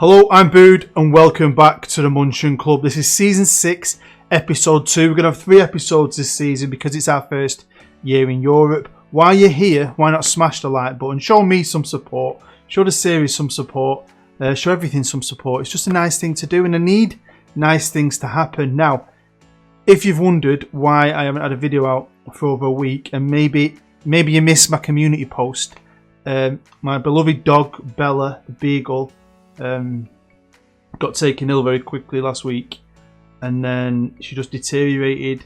Hello, I'm Bood and welcome back to the München Club. This is Season 6, Episode 2. We're going to have 3 episodes this season because it's our first year in Europe. While you're here, why not smash the like button? Show me some support. Show the series some support. Show everything some support. It's just a nice thing to do and I need nice things to happen. Now, if you've wondered why I haven't had a video out for over a week and maybe you missed my community post, my beloved dog, Bella, the Beagle, got taken ill very quickly last week and then she just deteriorated.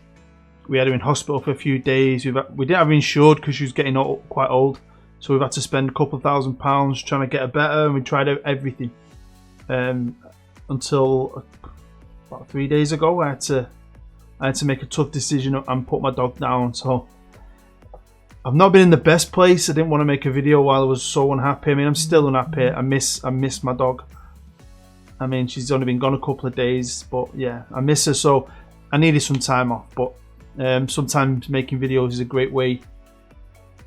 We had her in hospital for a few days. We didn't have her insured because she was getting quite old, so we've had to spend a couple of £1,000 trying to get her better, and we tried out everything until about 3 days ago I had to make a tough decision and put my dog down. So I've not been in the best place. I didn't want to make a video while I was so unhappy. I mean, I'm still unhappy. I miss my dog. I mean, she's only been gone a couple of days, but yeah, I miss her, so I needed some time off. But sometimes making videos is a great way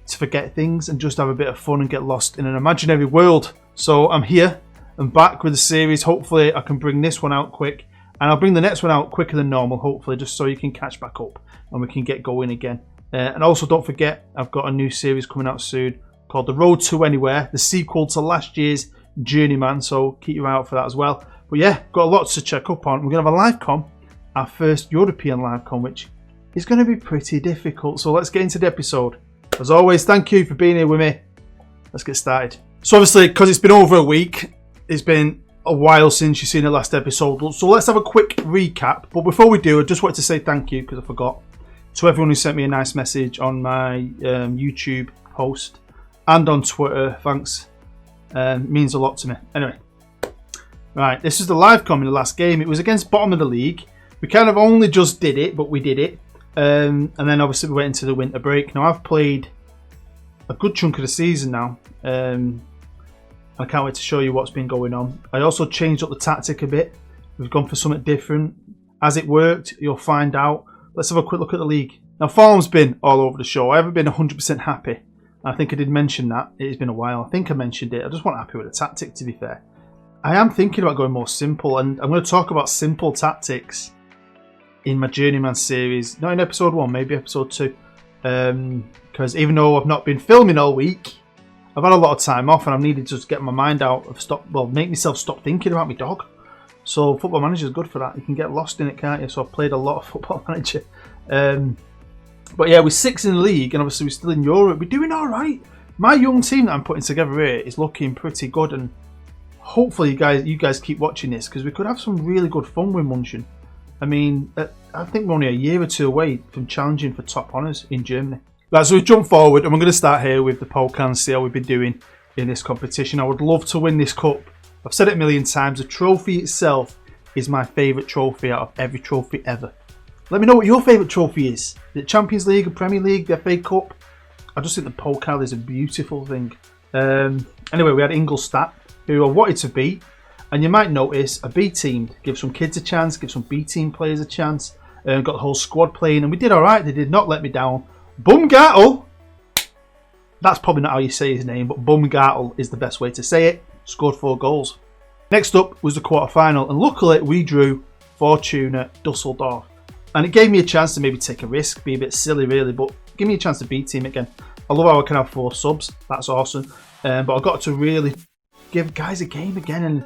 to forget things and just have a bit of fun and get lost in an imaginary world. So I'm here, I'm back with the series. Hopefully I can bring this one out quick, and I'll bring the next one out quicker than normal, hopefully, just so you can catch back up and we can get going again. And also don't forget, I've got a new series coming out soon called The Road to Anywhere, the sequel to last year's Journeyman, so keep your eye out for that as well. But yeah, got a lot to check up on. We're going to have a live com, our first European live com, which is going to be pretty difficult. So let's get into the episode. As always, thank you for being here with me. Let's get started. So obviously, because it's been over a week, it's been a while since you've seen the last episode. So let's have a quick recap. But before we do, I just wanted to say thank you, because I forgot, to everyone who sent me a nice message on my YouTube post and on Twitter. Thanks. It means a lot to me. Anyway. Right, this is the live com in the last game. It was against bottom of the league. We kind of only just did it, but we did it. And then obviously we went into the winter break. Now I've played a good chunk of the season now. I can't wait to show you what's been going on. I also changed up the tactic a bit. We've gone for something different. As it worked, you'll find out. Let's have a quick look at the league. Now form's been all over the show. I haven't been 100% happy. I think I did mention that. It has been a while. I think I mentioned it. I just wasn't happy with the tactic, to be fair. I am thinking about going more simple, and I'm going to talk about simple tactics in my Journeyman series. Not in episode 1, maybe episode 2. Because even though I've not been filming all week, I've had a lot of time off and I've needed to just get my mind out of make myself stop thinking about my dog. So Football Manager is good for that. You can get lost in it, can't you? So I've played a lot of Football Manager. But yeah, we're 6th in the league and obviously we're still in Europe. We're doing alright. My young team that I'm putting together here is looking pretty good, and hopefully you guys keep watching this, because we could have some really good fun with München. I mean, I think we're only a year or two away from challenging for top honours in Germany. Right, so we jump forward and we're going to start here with the VOLCANO, see how we've been doing in this competition. I would love to win this cup. I've said it a million times, the trophy itself is my favourite trophy out of every trophy ever. Let me know what your favourite trophy is. The Champions League, the Premier League, the FA Cup. I just think the VOLCANO is a beautiful thing. Anyway, we had Ingolstadt, who I wanted to beat. And you might notice a B team, give some kids a chance, give some B team players a chance. Got the whole squad playing, and we did alright. They did not let me down. Baumgartel, that's probably not how you say his name, but Baumgartel is the best way to say it. Scored 4 goals. Next up was the quarter-final, and luckily we drew Fortuna Dusseldorf. And it gave me a chance to maybe take a risk, be a bit silly really, but give me a chance to beat team again. I love how I can have 4 subs, that's awesome. But I've got to really give guys a game again, and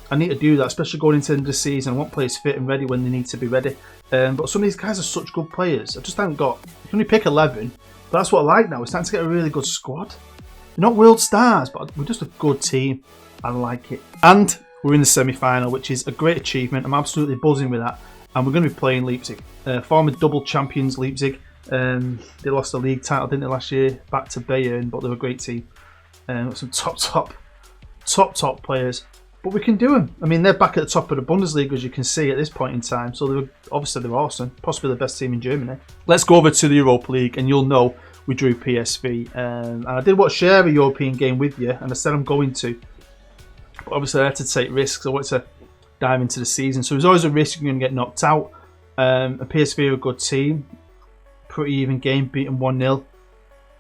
I need to do that, especially going into the end of the season. I want players fit and ready when they need to be ready. But some of these guys are such good players. I just haven't got, you can only pick 11, but that's what I like now. We're starting to get a really good squad. We're not world stars, but we're just a good team. I like it. And we're in the semi-final, which is a great achievement. I'm absolutely buzzing with that. And we're going to be playing Leipzig. Former double champions Leipzig. They lost the league title, didn't they, last year? Back to Bayern, but they're a great team. Got some top players. But we can do them. I mean, they're back at the top of the Bundesliga, as you can see at this point in time. So they're awesome. Possibly the best team in Germany. Let's go over to the Europa League, and you'll know we drew PSV. And I did share a European game with you, and I said I'm going to. But obviously, I had to take risks. I wanted to dive into the season. So there's always a risk you're going to get knocked out. And PSV are a good team. Pretty even game, beaten 1-0.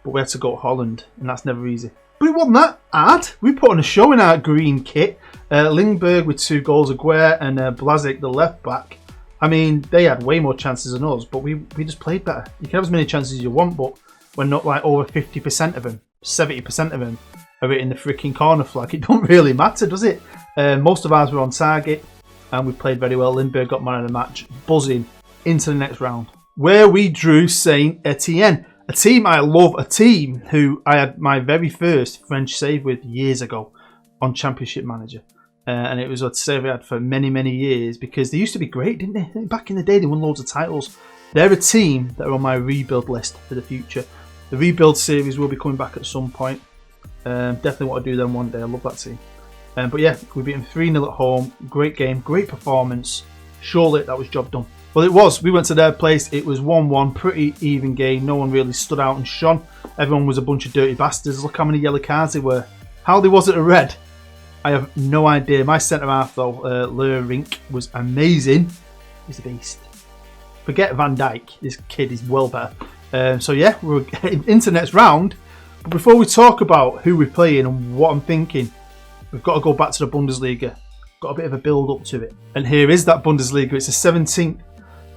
But we had to go to Holland, and that's never easy. But it wasn't that hard. We put on a show in our green kit. Lindbergh with 2 goals, Aguirre and Blazic, the left back. I mean, they had way more chances than us, but we just played better. You can have as many chances as you want, but we're not like over 50% of them, 70% of them are in the freaking corner flag. It don't really matter, does it? Most of ours were on target, and we played very well. Lindbergh got man of the match, buzzing into the next round, where we drew Saint Etienne. A team I love, a team who I had my very first French save with years ago on Championship Manager. And it was a save I had for many, many years because they used to be great, didn't they? Back in the day, they won loads of titles. They're a team that are on my rebuild list for the future. The rebuild series will be coming back at some point. Definitely want to do them one day. I love that team. But yeah, we beat them 3-0 at home. Great game, great performance. Surely that was job done. Well, it was. We went to their place. It was 1-1, pretty even game. No one really stood out and shone. Everyone was a bunch of dirty bastards. Look how many yellow cards they were. How they wasn't a red, I have no idea. My centre-half, though, Le Rink, was amazing. He's a beast. Forget Van Dijk. This kid is well better. So, yeah, we're into next round. But before we talk about who we're playing and what I'm thinking, we've got to go back to the Bundesliga. Got a bit of a build-up to it. And here is that Bundesliga. It's the 17th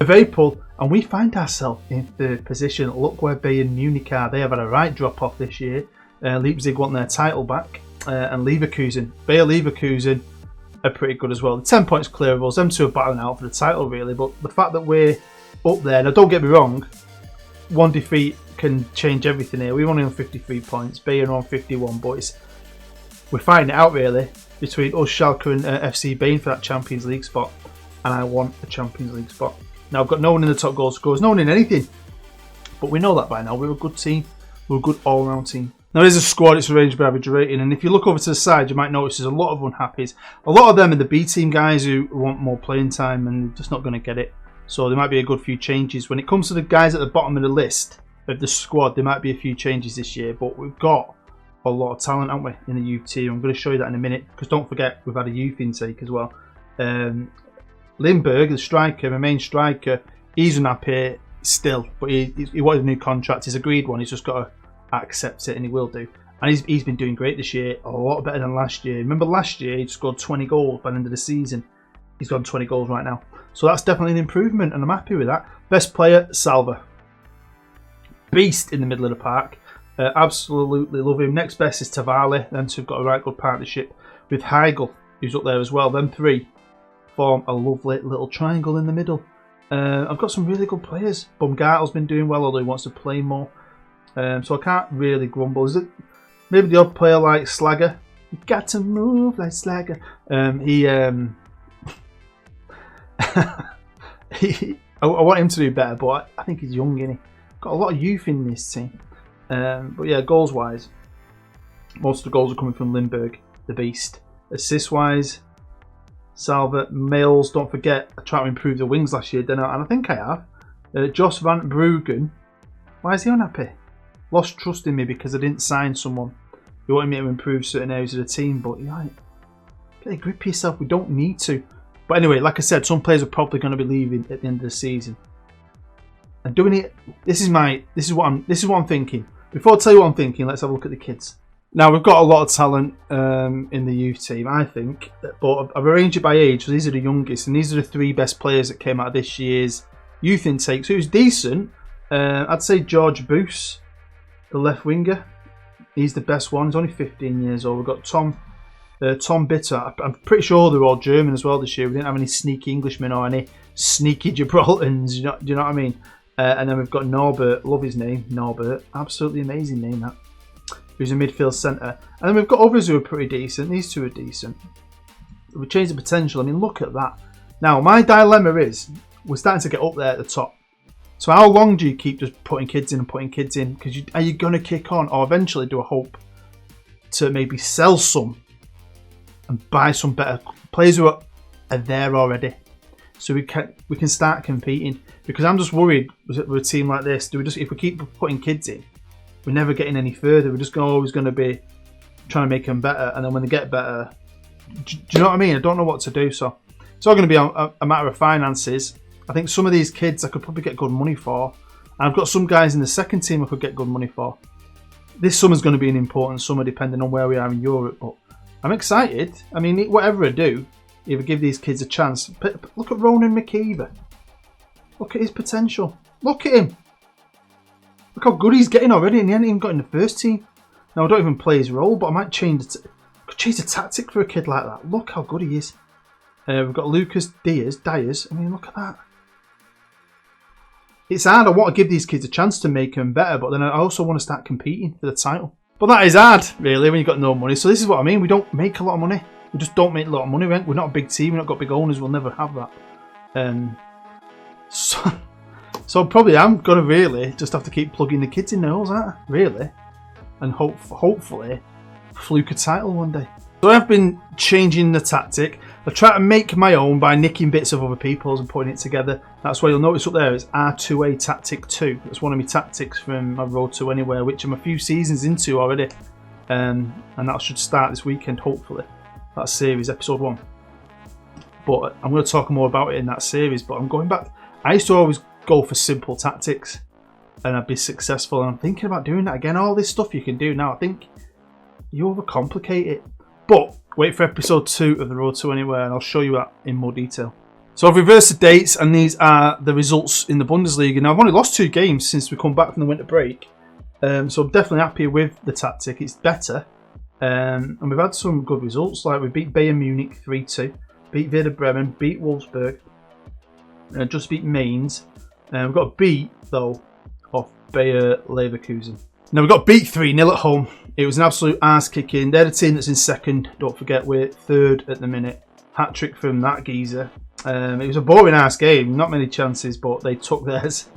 of April, and we find ourselves in third position. Look where Bayern Munich are. They have had a right drop-off this year. Leipzig want their title back. And Leverkusen. Bayer Leverkusen are pretty good as well. 10 points clear of us. Them two are battling out for the title, really. But the fact that we're up there, now don't get me wrong, one defeat can change everything here. We're only on 53 points. Bayern on 51, but we're fighting it out, really, between us, Schalke and FC Bayern for that Champions League spot. And I want a Champions League spot. Now, I've got no one in the top goal scorers, no one in anything. But we know that by now. We're a good team. We're a good all-round team. Now, there's a squad. It's arranged by average rating. And if you look over to the side, you might notice there's a lot of unhappies. A lot of them are the B-team guys who want more playing time and they're just not going to get it. So there might be a good few changes. When it comes to the guys at the bottom of the list of the squad, there might be a few changes this year. But we've got a lot of talent, haven't we, in the youth team. I'm going to show you that in a minute. Because don't forget, we've had a youth intake as well. Lindbergh, the striker, the main striker, he's unhappy still. But he wanted a new contract. He's agreed one. He's just got to accept it, and he will do. And he's been doing great this year. A lot better than last year. Remember last year, he scored 20 goals by the end of the season. He's got 20 goals right now. So that's definitely an improvement, and I'm happy with that. Best player, Salva. Beast in the middle of the park. Absolutely love him. Next best is Tavali. Then two have got a right good partnership with Heigl, who's up there as well. Them three form a lovely little triangle in the middle. I've got some really good players. Baumgartel's been doing well, although he wants to play more. So I can't really grumble. Is it maybe the odd player like Slagger? You got to move like Slagger. I want him to do better, but I think he's young, isn't he? Got a lot of youth in this team. But yeah, goals wise, most of the goals are coming from Lindbergh, the beast. Assist wise, Salva, Males. Don't forget, I tried to improve the wings last year, didn't I? And I think I have. Jos van Bruggen. Why is he unhappy? Lost trust in me because I didn't sign someone who wanted me to improve certain areas of the team. But you're like, get a grip of yourself. We don't need to. But anyway, like I said, some players are probably going to be leaving at the end of the season. And doing it, this is what I'm thinking. Before I tell you what I'm thinking, let's have a look at the kids. Now we've got a lot of talent in the youth team, I think. But I've arranged it by age. So these are the youngest, and these are the 3 best players that came out of this year's youth intake. So who's decent? I'd say George Boos, the left winger. He's the best one. He's only 15 years old. We've got Tom Bitter. I'm pretty sure they're all German as well this year. We didn't have any sneaky Englishmen or any sneaky Gibraltans. Do you know what I mean? And then we've got Norbert. Love his name, Norbert. Absolutely amazing name, that. Who's a midfield centre. And then we've got others who are pretty decent. These two are decent. We changed the potential. I mean, look at that. Now, my dilemma is we're starting to get up there at the top. So how long do you keep just putting kids in and putting kids in? Because are you going to kick on? Or eventually do I hope to maybe sell some and buy some better players who are there already? So we can start competing. Because I'm just worried with a team like this. If we keep putting kids in, we're never getting any further. We're just always going to be trying to make them better. And then when they get better, do you know what I mean? I don't know what to do. So it's all going to be a matter of finances. I think some of these kids I could probably get good money for. And I've got some guys in the second team I could get good money for. this summer's going to be an important summer depending on where we are in Europe, but I'm excited. I mean, whatever I do, either give these kids a chance. Look at Ronan McKeever. Look at his potential. Look at him. Look how good he's getting already, and he hasn't even got in the first team. Now, I don't even play his role, but I might change a tactic for a kid like that. Look how good he is. We've got Lucas Diaz. I mean, look at that. It's hard. I want to give these kids a chance to make them better, but then I also want to start competing for the title. But that is hard, really, when you've got no money. So this is what I mean. We don't make a lot of money. We just don't make a lot of money. We're not a big team. We've not got big owners. We'll never have that. So probably I'm going to really just have to keep plugging the kids in the holes, aren't I? Really. And hopefully fluke a title one day. So I've been changing the tactic. I try to make my own by nicking bits of other people's and putting it together. That's why you'll notice up there is R2A Tactic 2. That's one of my tactics from my Road to Anywhere, which I'm a few seasons into already. And that should start this weekend, hopefully. That series, episode 1. But I'm going to talk more about it in that series. But I'm going back. I used to always go for simple tactics and I'd be successful. And I'm thinking about doing that again. All this stuff you can do now, I think you overcomplicate it. But wait for episode 2 of the Road to Anywhere and I'll show you that in more detail. So I've reversed the dates and these are the results in the Bundesliga. Now I've only lost 2 games since we come back from the winter break. So I'm definitely happy with the tactic. It's better. And we've had some good results. Like we beat Bayern Munich 3-2. Beat Werder Bremen. Beat Wolfsburg. Just beat Mainz. We've got beat though off Bayer Leverkusen. Now we got beat 3-0 at home. It was an absolute arse kicking. They're the team that's in second. Don't forget we're third at the minute. Hat trick from that geezer. It was a boring ass game. Not many chances, but they took theirs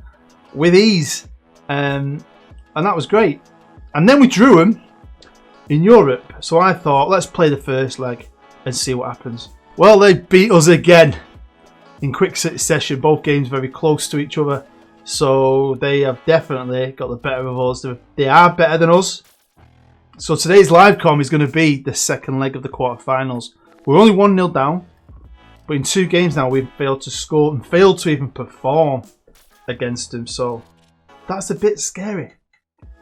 with ease. And that was great. And then we drew them in Europe. So I thought, let's play the first leg and see what happens. Well, they beat us again in quick succession. Both games very close to each other. So they have definitely got the better of us. They are better than us. So today's live com is going to be the second leg of the quarterfinals. We're only 1-0 down. But in 2 games now we've failed to score and failed to even perform against them. So that's a bit scary.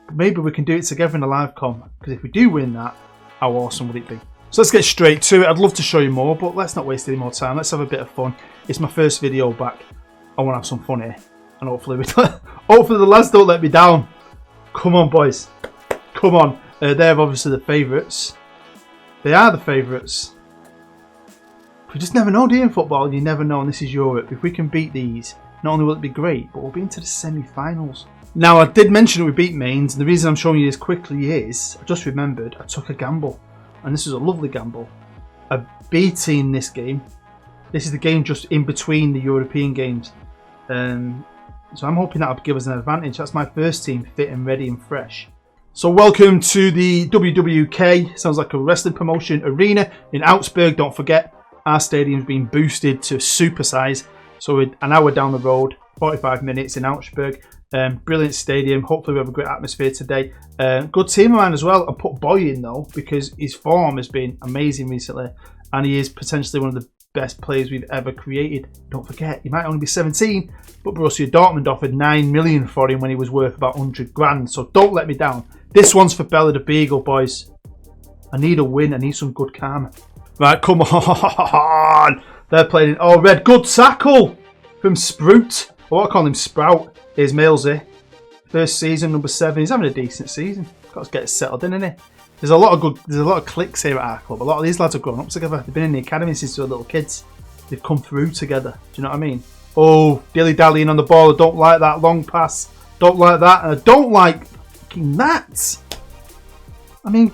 But maybe we can do it together in the live com. Because if we do win that, how awesome would it be? So let's get straight to it. I'd love to show you more, but let's not waste any more time. Let's have a bit of fun. It's my first video back. I want to have some fun here. And hopefully the lads don't let me down. Come on, boys. Come on. They're obviously the favourites. They are the favourites. We just never know, do you, in football? You never know, and this is Europe. If we can beat these, not only will it be great, but we'll be into the semi-finals. Now, I did mention that we beat Mainz, and the reason I'm showing you this quickly is, I just remembered, I took a gamble. And this was a lovely gamble. A B team this game. This is the game just in between the European games. So I'm hoping that'll give us an advantage. That's my first team, fit and ready and fresh. So welcome to the WWK. Sounds like a wrestling promotion arena in Augsburg. Don't forget, our stadium's been boosted to super size. So we're an hour down the road, 45 minutes in Augsburg. Brilliant stadium. Hopefully we have a great atmosphere today. Good team of mine as well. I put Boy in though because his form has been amazing recently. And he is potentially one of the best players we've ever created. Don't forget, he might only be 17, but Borussia Dortmund offered 9 million for him when he was worth about 100 grand. So don't let me down. This one's for Bella the Beagle, boys. I need a win. I need some good karma. Right, come on. They're playing in all red. Good tackle from Sprout. I want to call him Sprout. Here's Milesy. First season, number 7. He's having a decent season. Got to get settled in, isn't he? There's a lot of cliques here at our club. A lot of these lads have grown up together. They've been in the academy since they were little kids. They've come through together. Do you know what I mean? Oh, dilly-dallying on the ball. I don't like that long pass. Don't like that. And I don't like fucking that. I mean,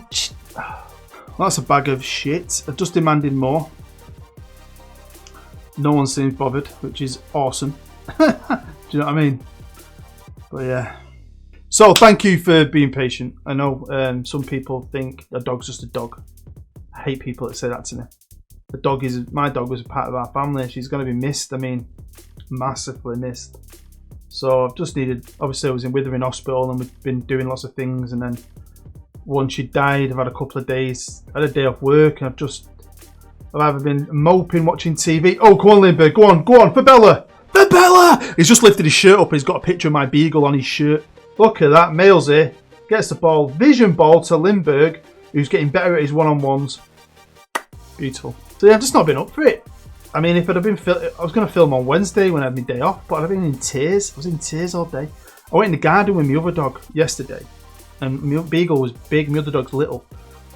that's a bag of shit. I've just demanded more. No one seems bothered, which is awesome. Do you know what I mean? But yeah. So thank you for being patient. I know some people think a dog's just a dog. I hate people that say that to me. My dog was a part of our family. She's going to be missed. I mean, massively missed. So I've just needed. Obviously, I was with her in hospital, and we've been doing lots of things. And then once she died, I've had a couple of days. I had a day off work, and I've either been moping, watching TV. Oh, come on, Lindbergh, go on, for Bella. For Bella! He's just lifted his shirt up. He's got a picture of my beagle on his shirt. Look at that, Milesy Gets the ball. Vision ball to Lindbergh, who's getting better at his one-on-ones. Beautiful. So yeah, I've just not been up for it. I mean, if I'd have been, I was going to film on Wednesday when I had my day off, but I'd have been in tears. I was in tears all day. I went in the garden with my other dog yesterday, and my beagle was big, my other dog's little.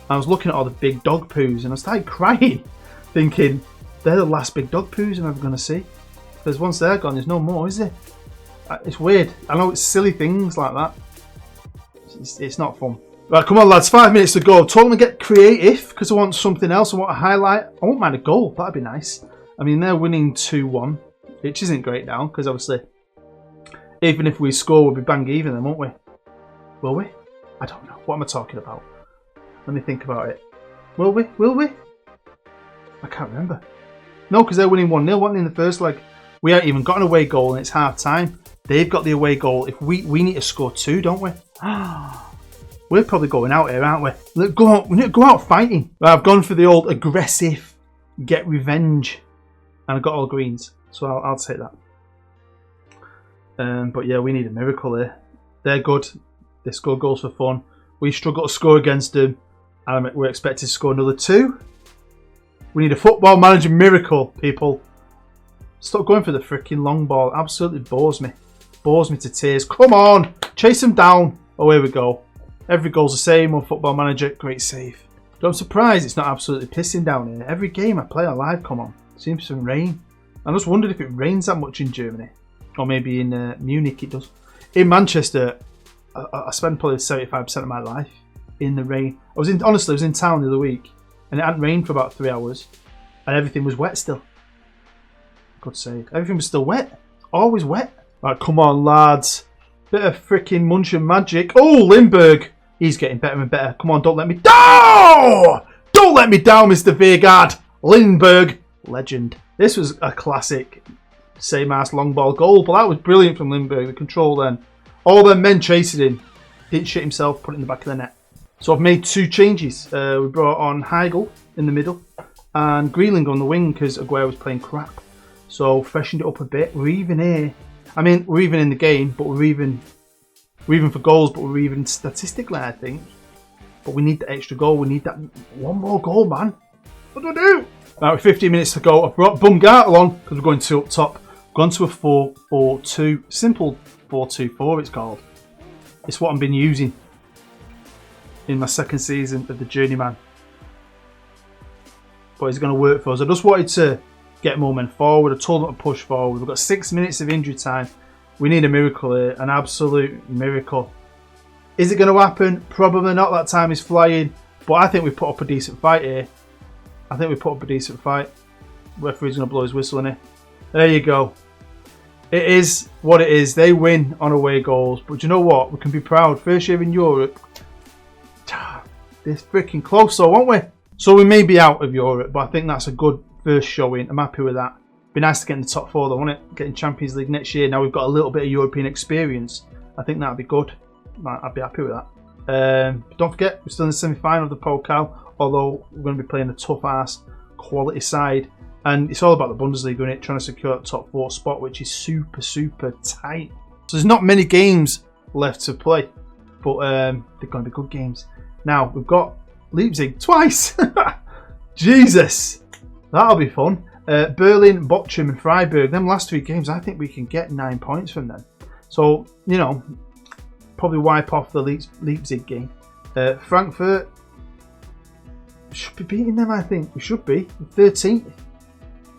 I was looking at all the big dog poos, and I started crying, thinking, they're the last big dog poos I'm ever going to see. Because once they're gone, there's no more, is there? It's weird. I know it's silly things like that. It's not fun. Right, come on lads, 5 minutes to go. Told them to get creative, because I want something else. I want a highlight. I won't mind a goal, that'd be nice. I mean, they're winning 2-1, which isn't great now, because obviously, even if we score, we'll be bang even then, won't we? Will we? I don't know. What am I talking about? Let me think about it. Will we? Will we? I can't remember. No, because they're winning 1-0, weren't they, in the first leg? We haven't even got an away goal, and it's half time. They've got the away goal. If we need to score 2, don't we? We're probably going out here, aren't we? Look, go on. We need to go out fighting. Right, I've gone for the old aggressive, get revenge. And I got all greens, so I'll take that. But yeah, we need a miracle here. They're good. They score goals for fun. We struggle to score against them, and we're expected to score another 2. We need a football manager miracle, people. Stop going for the freaking long ball. It absolutely bores me. Bores me to tears. Come on, chase them down. Oh, here we go. Every goal's the same on Football Manager. Great save. I'm surprised it's not absolutely pissing down here. Every game I play on live, come on. Seems to rain. I just wondered if it rains that much in Germany. Or maybe in Munich it does. In Manchester, I spend probably 75% of my life in the rain. Honestly, I was in town the other week and it hadn't rained for about 3 hours and everything was wet still. Good save. Everything was still wet. Always wet. Right, come on lads. Bit of freaking München magic. Oh, Lindbergh. He's getting better and better. Come on, don't let me down. Don't let me down, Mr. Veergaard. Lindbergh. Legend. This was a classic same ass long ball goal, but that was brilliant from Lindbergh. The control then. All the men chasing him. Didn't shit himself, put it in the back of the net. So I've made 2 changes. We brought on Heigl in the middle and Greenling on the wing because Aguero was playing crap. So freshened it up a bit. We're even here. I mean, we're even in the game, but we're even for goals, but we're even statistically, I think. But we need the extra goal. We need that one more goal, man. What do I do? Right, with 15 minutes to go, I've brought Bumgartel along because we're going 2 up top. Gone to a 4-4-2. Simple 4-2-4 it's called. It's what I've been using in my second season of the Journeyman. But it's going to work for us. I just wanted to get more men forward. I told them to push forward. We've got 6 minutes of injury time. We need a miracle here. An absolute miracle. Is it going to happen? Probably not. That time is flying. But I think we put up a decent fight here. I think we put up a decent fight. Referee's going to blow his whistle in it. There you go. It is what it is. They win on away goals. But you know what? We can be proud. First year in Europe. This freaking close though, won't we? So we may be out of Europe, but I think that's a good first showing. I'm happy with that. Be nice to get in the top 4 though, wouldn't it? Getting Champions League next year. Now we've got a little bit of European experience. I think that'd be good. I'd be happy with that. Don't forget, we're still in the semi-final of the Pokal, although we're going to be playing a tough-ass quality side. And it's all about the Bundesliga, isn't it? Trying to secure that top 4 spot, which is super, super tight. So there's not many games left to play, but they're going to be good games. Now, we've got Leipzig twice. Jesus. That'll be fun. Berlin, Bochum and Freiburg. Them last 3 games, I think we can get 9 points from them. So, you know, probably wipe off the Leipzig game. Frankfurt, should be beating them, I think. We should be. 13th.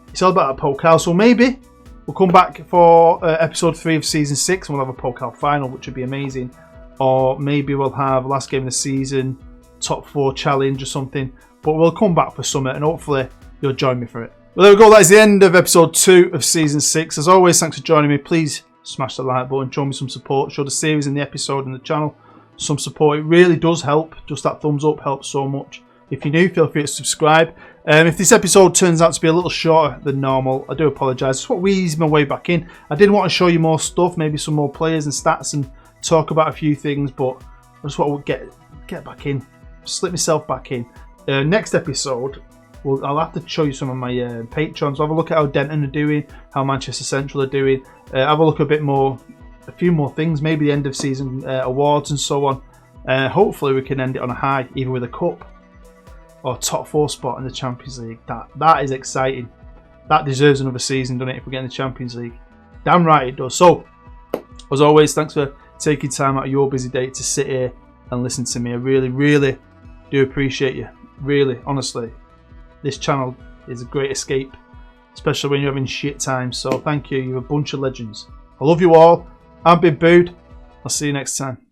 It's all about a Pokal. So maybe we'll come back for episode 3 of season 6 and we'll have a Pokal final, which would be amazing. Or maybe we'll have last game of the season, top 4 challenge or something. But we'll come back for summer and hopefully you'll join me for it. Well, there we go. That is the end of episode 2 of season 6. As always, thanks for joining me. Please smash the like button, show me some support, show the series and the episode and the channel some support. It really does help. Just that thumbs up helps so much. If you're new, feel free to subscribe. If this episode turns out to be a little shorter than normal, I do apologise. Just want to ease my way back in. I did want to show you more stuff, maybe some more players and stats and talk about a few things, but I just want to get back in, slip myself back in. Next episode, I'll have to show you some of my patrons. Have a look at how Denton are doing, how Manchester Central are doing. Have a look a few more things, maybe the end of season awards and so on. Hopefully we can end it on a high, either with a cup or top 4 spot in the Champions League. That is exciting. That deserves another season, doesn't it, if we get in the Champions League? Damn right it does. So, as always, thanks for taking time out of your busy day to sit here and listen to me. I really, really do appreciate you. Really, honestly. This channel is a great escape, especially when you're having shit times. So thank you. You're a bunch of legends. I love you all. I'm Big Bood. I'll see you next time.